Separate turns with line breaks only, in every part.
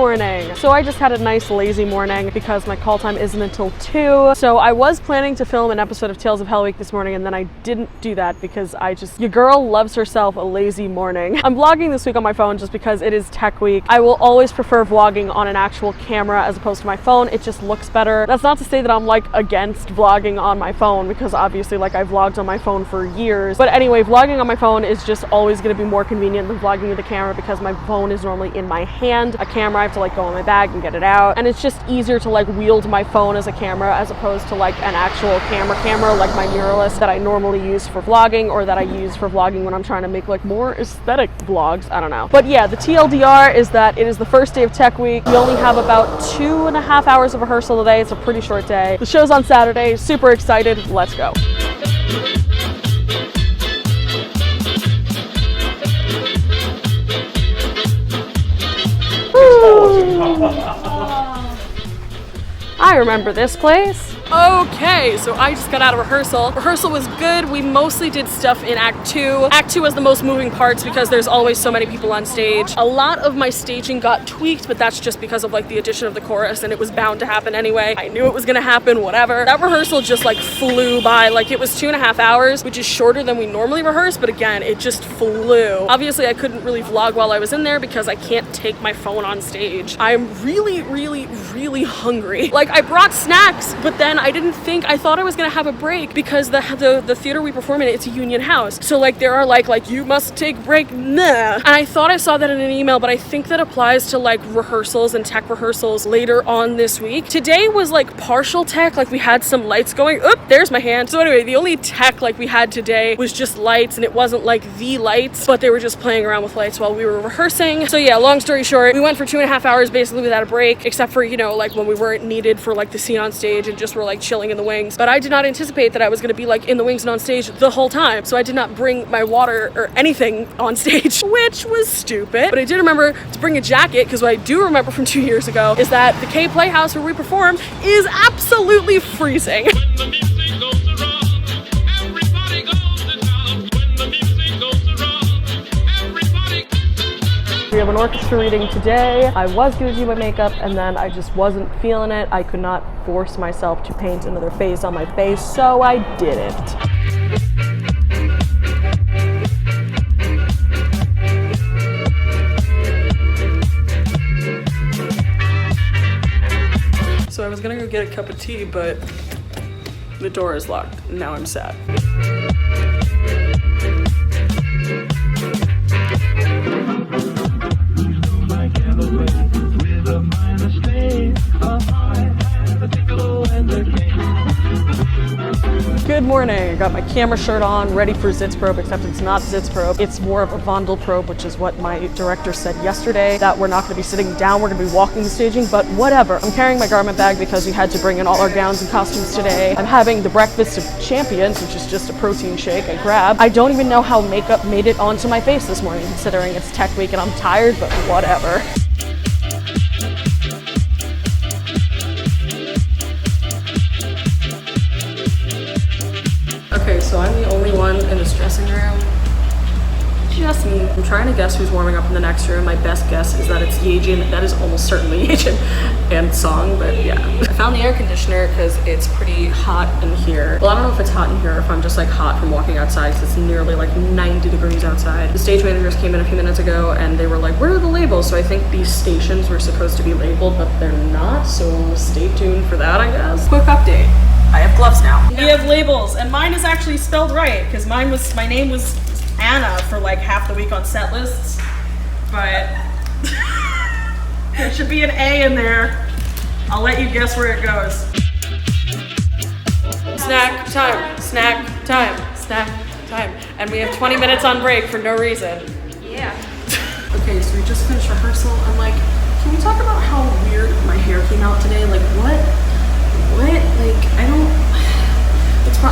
morning. So I just had a nice lazy morning because my call time isn't until 2. So I was planning to film an episode of Tales of Hell Week this morning, and then I didn't do that because your girl loves herself a lazy morning. I'm vlogging this week on my phone just because it is tech week. I will always prefer vlogging on an actual camera as opposed to my phone. It just looks better. That's not to say that I'm like against vlogging on my phone, because obviously like I've vlogged on my phone for years. But anyway, vlogging on my phone is just always going to be more convenient than vlogging with a camera because my phone is normally in my hand. A camera, I have to like go in my bag and get it out, and it's just easier to like wield my phone as a camera as opposed to like an actual camera like my mirrorless that I normally use for vlogging, or that I use for vlogging when I'm trying to make like more aesthetic vlogs. I don't know. But yeah, the TLDR is that it is the first day of tech week. We only have about 2.5 hours of rehearsal today. It's a pretty short day. The show's on Saturday. Super excited. Let's go. I remember this place. Okay, so I just got out of rehearsal. Rehearsal was good. We mostly did stuff in Act 2. Act 2 has the most moving parts because there's always so many people on stage. A lot of my staging got tweaked, but that's just because of like the addition of the chorus, and it was bound to happen anyway. I knew it was gonna happen, whatever. That rehearsal just like flew by. Like it was 2.5 hours, which is shorter than we normally rehearse, but again, it just flew. Obviously, I couldn't really vlog while I was in there because I can't take my phone on stage. I'm really, really, really hungry. Like I brought snacks, but then I thought I was gonna have a break because the theater we perform in, it's a union house. So like there are like you must take break, nah. And I thought I saw that in an email, but I think that applies to like rehearsals and tech rehearsals later on this week. Today was like partial tech, like we had some lights going. Oop, there's my hand. So anyway, the only tech like we had today was just lights, and it wasn't like the lights, but they were just playing around with lights while we were rehearsing. So yeah, long story short, we went for 2.5 hours basically without a break, except for, you know, like when we weren't needed for like the scene on stage and just were like chilling in the wings. But I did not anticipate that I was going to be like in the wings and on stage the whole time, so I did not bring my water or anything on stage, which was stupid. But I did remember to bring a jacket, because what I do remember from 2 years ago is that the K Playhouse where we perform is absolutely freezing. We have an orchestra reading today. I was going to do my makeup, and then I just wasn't feeling it. I could not force myself to paint another face on my face, so I didn't. So I was going to go get a cup of tea, but the door is locked, and now I'm sad. Good morning. I got my camera shirt on, ready for Zitz probe, except it's not Zitz probe. It's more of a Vondel probe, which is what my director said yesterday, that we're not going to be sitting down, we're going to be walking the staging, but whatever. I'm carrying my garment bag because we had to bring in all our gowns and costumes today. I'm having the breakfast of champions, which is just a protein shake I grabbed. I don't even know how makeup made it onto my face this morning, considering it's tech week and I'm tired, but whatever. Okay, so I'm the only one in this dressing room. Just me. I'm trying to guess who's warming up in the next room. My best guess is that it's Yejin. That is almost certainly Yejin and Song, but yeah. I found the air conditioner because it's pretty hot in here. Well, I don't know if it's hot in here or if I'm just like hot from walking outside, because it's nearly like 90 degrees outside. The stage managers came in a few minutes ago and they were like, where are the labels? So I think these stations were supposed to be labeled, but they're not, so stay tuned for that, I guess. Quick update. I have gloves now. We have labels, and mine is actually spelled right, because my name was Anna for like half the week on set lists, but there should be an A in there. I'll let you guess where it goes. Snack time, snack time, snack time. And we have 20 minutes on break for no reason. Yeah. Okay, so we just finished rehearsal. I'm like, can we talk about how weird my hair came out today? Like, what? Like, I don't,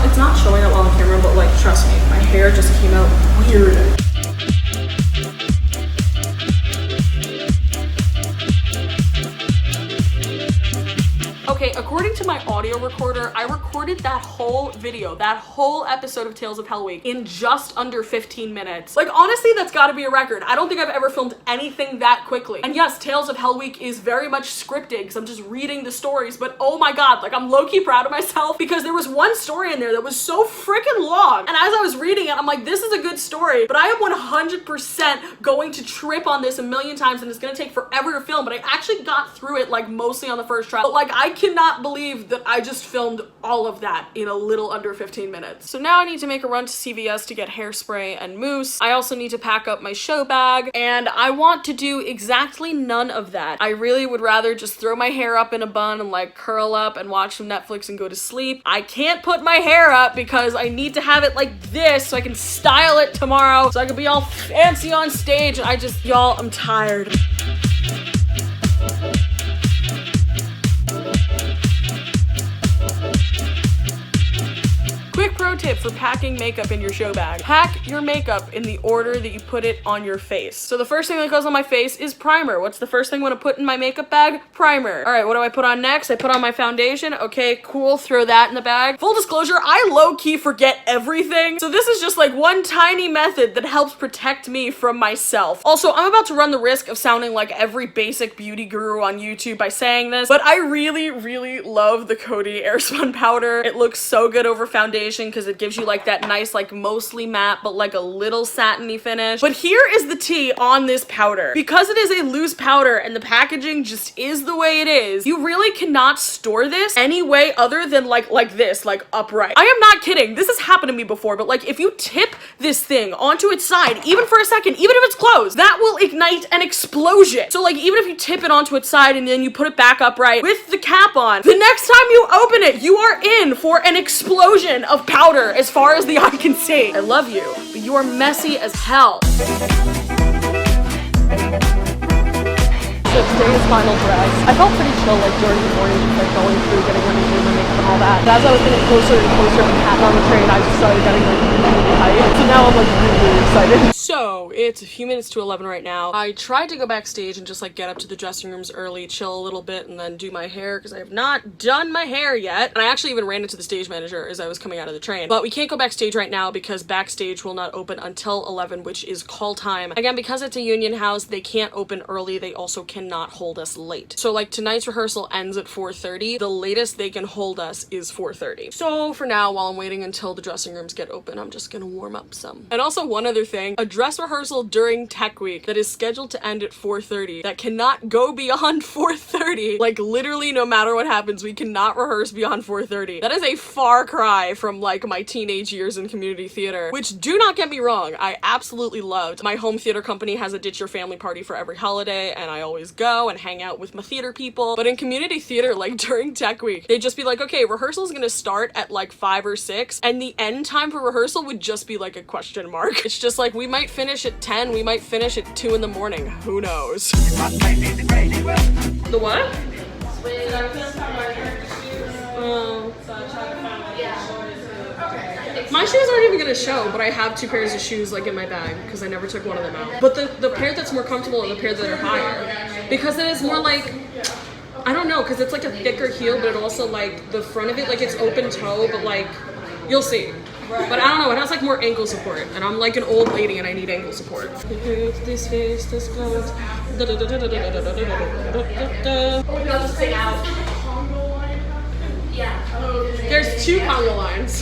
it's not showing up on camera, but like, trust me, my hair just came out weird. Okay, according to my audio recorder, I recorded that whole video, that whole episode of Tales of Hell Week in just under 15 minutes. Like, honestly, that's gotta be a record. I don't think I've ever filmed anything that quickly. And yes, Tales of Hell Week is very much scripted because I'm just reading the stories, but oh my god, like, I'm low-key proud of myself because there was one story in there that was so freaking long. And as I was reading it, I'm like, this is a good story, but I am 100% going to trip on this a million times and it's gonna take forever to film, but I actually got through it like mostly on the first try. But like, I cannot believe that I just filmed all of that in a little under 15 minutes. So now I need to make a run to CVS to get hairspray and mousse. I also need to pack up my show bag, and I want to do exactly none of that. I really would rather just throw my hair up in a bun and like curl up and watch some Netflix and go to sleep. I can't put my hair up because I need to have it like this so I can style it tomorrow so I can be all fancy on stage. And y'all, I'm tired. Quick pro tip for packing makeup in your show bag. Pack your makeup in the order that you put it on your face. So the first thing that goes on my face is primer. What's the first thing I want to put in my makeup bag? Primer. All right, what do I put on next? I put on my foundation. Okay, cool, throw that in the bag. Full disclosure, I low-key forget everything. So this is just like one tiny method that helps protect me from myself. Also, I'm about to run the risk of sounding like every basic beauty guru on YouTube by saying this, but I really, really love the Cody Airspun powder. It looks so good over foundation because it gives you like that nice, like mostly matte, but like a little satiny finish. But here is the tea on this powder. Because it is a loose powder and the packaging just is the way it is, you really cannot store this any way other than like this, like upright. I am not kidding. This has happened to me before, but like if you tip this thing onto its side, even for a second, even if it's closed, that will ignite an explosion. So like even if you tip it onto its side and then you put it back upright with the cap on, the next time you open it, you are in for an explosion of powder as far as the eye can see. I love you, but you are messy as hell. So today's final dress. I felt pretty chill like during the morning, just like going through, getting ready to do my makeup and all that. But as I was getting closer and closer and patting on the train, I just started getting like really hyped. So now I'm like really excited. So it's a few minutes to 11 right now. I tried to go backstage and just like get up to the dressing rooms early, chill a little bit, and then do my hair because I have not done my hair yet. And I actually even ran into the stage manager as I was coming out of the train. But we can't go backstage right now because Backstage will not open until 11, which is call time. Again, because it's a union house, they can't open early. They also cannot hold us late. So like tonight's rehearsal ends at 4:30. The latest they can hold us is 4:30. So for now, while I'm waiting until the dressing rooms get open, I'm just gonna warm up some. And also one other thing, a dress rehearsal during Tech Week that is scheduled to end at 4:30 that cannot go beyond 4:30. Like literally no matter what happens, we cannot rehearse beyond 4:30. That is a far cry from like my teenage years in community theater, which do not get me wrong, I absolutely loved. My home theater company has a ditch your family party for every holiday and I always go and hang out with my theater people. But in community theater, like during Tech Week, they'd just be like, okay, rehearsal is gonna start at like 5 or 6 and the end time for rehearsal would just be like a question mark. It's just like we might finish at 10, we might finish at 2 in the morning. Who knows? The what? My shoes aren't even gonna show, but I have 2 pairs of shoes like in my bag because I never took one of them out. But the pair that's more comfortable are the pair that are higher because it is more like, I don't know, because it's like a thicker heel, but it also like the front of it, like it's open toe, but like you'll see. But I don't know, it has like more ankle support, and I'm like an old lady and I need ankle support. This face, this clothes. There's 2 conga lines.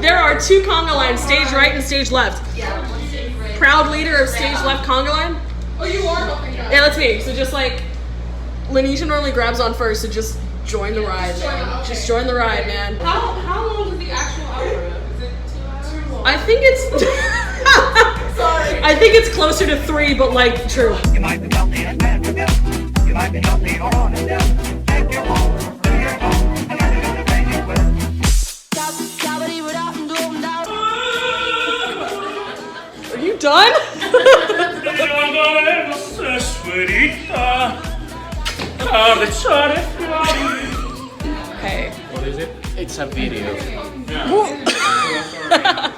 There are 2 conga lines, stage right and stage left. Proud leader of stage left conga line. Oh, you are? Yeah, that's me. So just like, Lanisha normally grabs on first, so just join the ride, man. Just join the ride, man.
How long is the actual outro? Is it 2 hours long?
I think it's
Sorry.
I think it's closer to 3, but like true.
You might be healthy and bad for you. You might be healthy or on and down. Take your home, do your home, and I do the thing you will.
Are you done? Hey.
What is it? It's a video.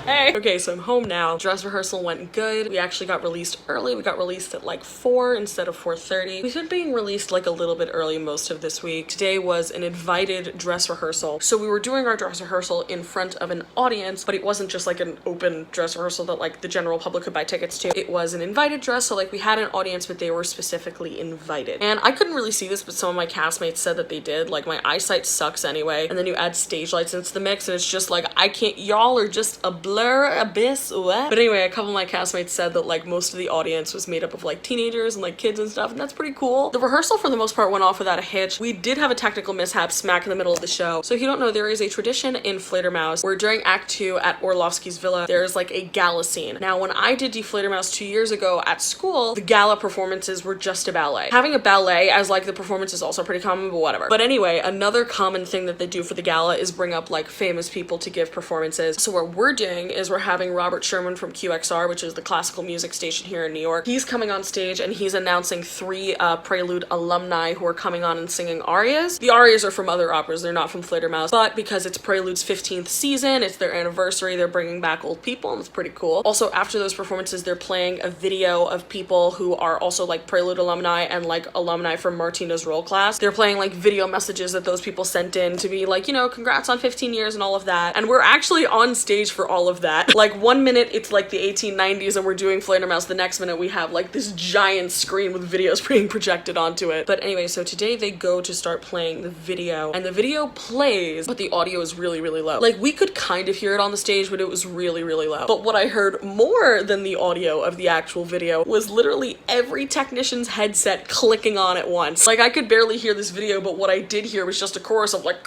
Hey. Okay, so I'm home now. Dress rehearsal went good. We actually got released early. We got released at like 4 instead of 4:30. We've been being released like a little bit early most of this week. Today was an invited dress rehearsal. So we were doing our dress rehearsal in front of an audience, but it wasn't just like an open dress rehearsal that like the general public could buy tickets to. It was an invited dress, so like we had an audience, but they were specifically invited. And I couldn't really see this, but some of my castmates said that they did. Like my eyesight sucks anyway. And then you add stage lights into the mix and it's just like, I can't, y'all are just a blur abyss, what? But anyway, a couple of my castmates said that like most of the audience was made up of like teenagers and like kids and stuff, and that's pretty cool. The rehearsal for the most part went off without a hitch. We did have a technical mishap smack in the middle of the show. So if you don't know, there is a tradition in Fledermaus where during Act 2 at Orlovsky's Villa, there's like a gala scene. Now, when I did Die Fledermaus 2 years ago at school, the gala performances were just a ballet. Having a ballet as like the performance is also pretty common, but whatever. But anyway, another common thing that they do for the gala is bring up like famous people to give performances. So what we're doing is we're having Robert Sherman from QXR, which is the classical music station here in New York. He's coming on stage and he's announcing 3 Prelude alumni who are coming on and singing arias. The arias are from other operas, they're not from Fledermaus, but because it's Prelude's 15th season, it's their anniversary, they're bringing back old people, and it's pretty cool. Also, after those performances, they're playing a video of people who are also like Prelude alumni and like alumni from Martina's role class. They're playing like video messages that those people sent in to be like, you know, congrats on 15 years and all of that. And we're actually on stage for all of that. Like 1 minute it's like the 1890s and we're doing Fledermaus, the next minute we have like this giant screen with videos being projected onto it. But anyway, so today they go to start playing the video and the video plays, but the audio is really, really low. Like we could kind of hear it on the stage, but it was really, really low. But what I heard more than the audio of the actual video was literally every technician's headset clicking on at once. Like I could barely hear this video, but what I did hear was just a chorus of like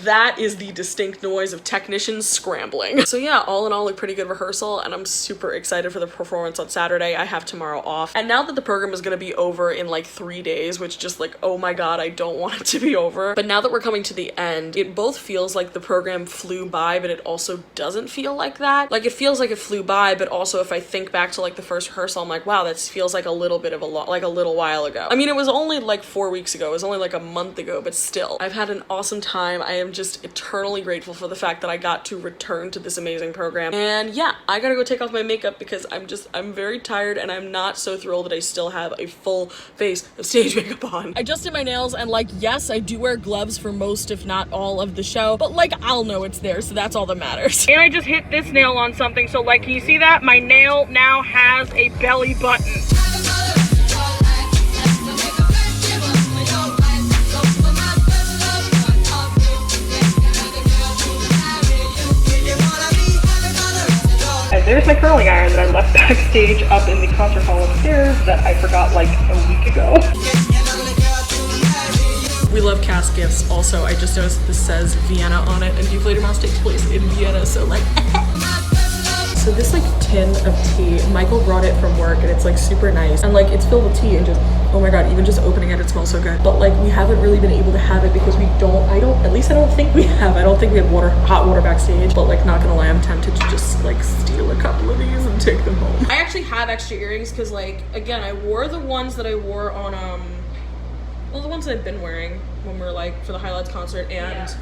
that is the distinct noise of technicians scrambling. So yeah, all in all, a pretty good rehearsal, and I'm super excited for the performance on Saturday. I have tomorrow off. And now that the program is gonna be over in like 3 days, which just like, oh my god, I don't want it to be over. But now that we're coming to the end, it both feels like the program flew by, but it also doesn't feel like that. Like it feels like it flew by, but also if I think back to like the first rehearsal, I'm like, wow, that feels like a little bit of like a little while ago. I mean, it was only like 4 weeks ago. It was only like a month ago, but still, I've had an awesome time. I am just eternally grateful for the fact that I got to return to this amazing program. And yeah, I gotta go take off my makeup because I'm very tired and I'm not so thrilled that I still have a full face of stage makeup on. I just did my nails and like, yes, I do wear gloves for most, if not all of the show, but like, I'll know it's there, so that's all that matters. And I just hit this nail on something, so like, can you see that? My nail now has a belly button. And there's my curling iron that I left backstage up in the concert hall upstairs that I forgot like a week ago. We love cast gifts. Also, I just noticed this says Vienna on it, and Die Fledermaus takes place in Vienna, so like So this like tin of tea, Michael brought it from work and it's like super nice. And like it's filled with tea and just, oh my god, even just opening it, it smells so good. But like we haven't really been able to have it because at least I don't think we have. I don't think we have hot water backstage. But like not gonna lie, I'm tempted to just like steal a couple of these and take them home. I actually have extra earrings because like, again, I wore the ones that I wore on, well, the ones that I've been wearing when we were like for the Highlights concert and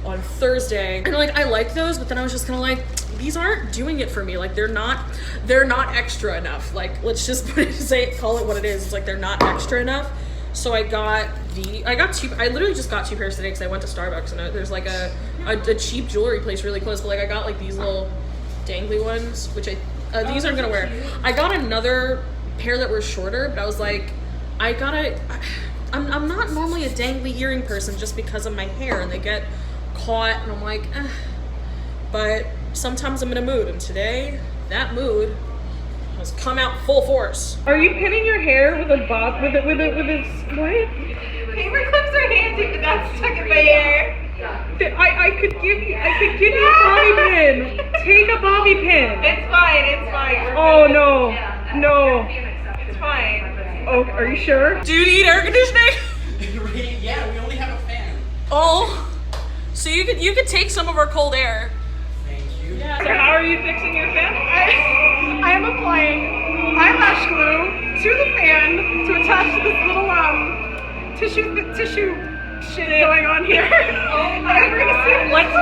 on Thursday. And like, I like those, but then I was just kind of like, these aren't doing it for me. Like they're not extra enough. Like, let's just call it what it is. It's like, they're not extra enough. So I literally just got 2 pairs today because I went to Starbucks and there's like a cheap jewelry place really close. But like I got like these little dangly ones, which these I'm gonna wear. I got another pair that were shorter, but I was like, I'm not normally a dangly earring person just because of my hair and they get caught and I'm like, but sometimes I'm in a mood, and today that mood has come out full force. Are you pinning your hair with a bob with a what?
Paper clips are handy, but that's stuck in my hair.
I could give you a bobby pin. Take a bobby pin.
It's fine.
Oh no, no.
It's fine.
Oh, are you sure? Do you need air conditioning?
Yeah, we only have a fan.
Oh, so you could take some of our cold air.
Thank you.
Yeah. So how are you fixing your fan?
I am applying eyelash glue to the fan to attach to this little tissue
shit going on here. Let's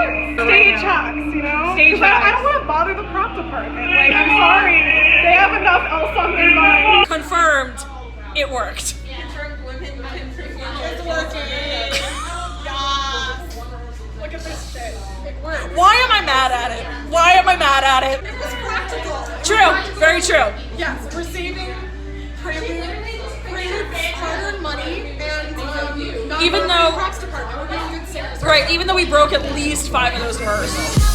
stage hacks, you know? Stage hacks. I don't want to bother the prop department. Like, I'm sorry. They have enough else on their mind.
Confirmed, it worked.
It's working. Look at this shit. It works.
Why am I mad at it? Why am I mad at it?
It was practical.
True, very true.
Yes, we're saving Prelude's hard-earned money and not
Even
going to
though-
the props department. We're being good singers.
Right, even though we broke at least 5 of those rehearsals.